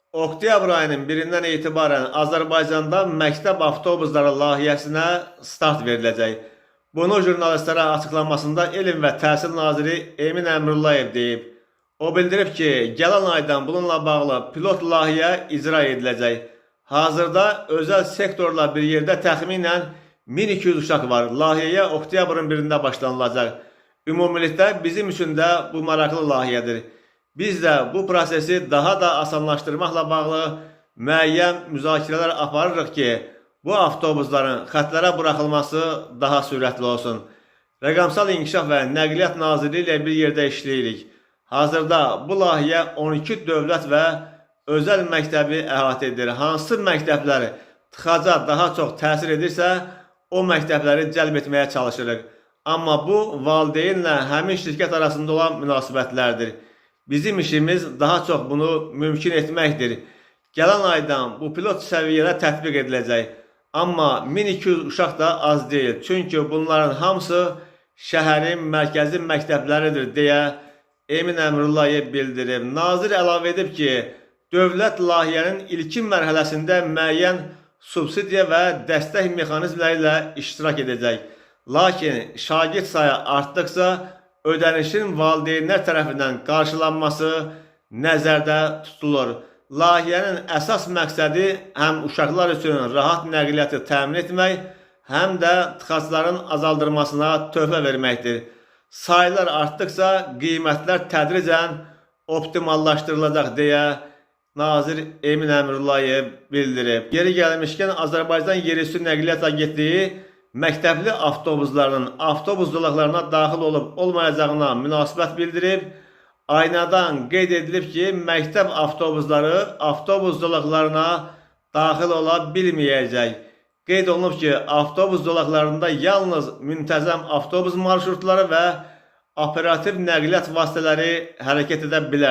Oktyabr ayının 1-dən etibarən Azərbaycanda məktəb avtobusları layihəsinə start veriləcək. Bunu jurnalistlərə açıqlamasında Elm və Təhsil naziri Emin Əmrullayev deyib. O bildirib ki, gələn aydan bununla bağlı pilot layihə icra ediləcək. Hazırda özəl sektorla bir yerdə təxminən 1200 uşaq var. Layihəyə oktyabrın 1-də başlanılacaq. Ümumilikdə bizim üçün də bu maraqlı layihədir. Biz də bu prosesi daha da asanlaşdırmaqla bağlı müəyyən müzakirələr aparırıq ki, bu avtobusların xətlərə buraxılması daha sürətli olsun. Rəqəmsal İnkişaf və Nəqliyyat Nazirliyi ilə bir yerdə işləyirik. Hazırda bu layihə 12 dövlət və özəl məktəbi əhatə edir. Hansı məktəblər tıxaca daha çox təsir edirsə, o məktəbləri cəlb etməyə çalışırıq. Amma bu, valideynlə həmin şirkət arasında olan münasibətlərdir. Bizim işimiz daha çox bunu mümkün etməkdir. Gələn aydan bu pilot səviyyədə tətbiq ediləcək. Amma 1200 uşaq da az deyil. Çünki bunların hamısı şəhərin mərkəzi məktəbləridir deyə Emin Əmrullayev bildirib. Nazir əlavə edib ki, dövlət layihənin ilkin mərhələsində müəyyən subsidiya və dəstək mexanizmləri ilə iştirak edəcək. Lakin şagird sayı artdıqca ödənişin valideynlər tərəfindən qarşılanması nəzərdə tutulur. Layihənin əsas məqsədi həm uşaqlar üçün rahat nəqliyyatı təmin etmək, həm də tıxacların azaldırmasına töhfə verməkdir. Sayılar artdıqca qiymətlər tədricən optimallaşdırılacaq deyə nazir Emin Əmrullayev bildirib. Yeri gəlmişkən Azərbaycan Yerüstü Nəqliyyat Agentliyi məktəbli avtobuslarının avtobus zolaqlarına daxil olub olmayacağına münasibət bildirib. Aynadan qeyd edilib ki, məktəb avtobusları avtobus zolaqlarına daxil ola bilməyəcək. Qeyd olunub ki, avtobus zolaqlarında yalnız müntəzəm avtobus marşrutları və operativ nəqliyyat vasitələri hərəkət edə bilər.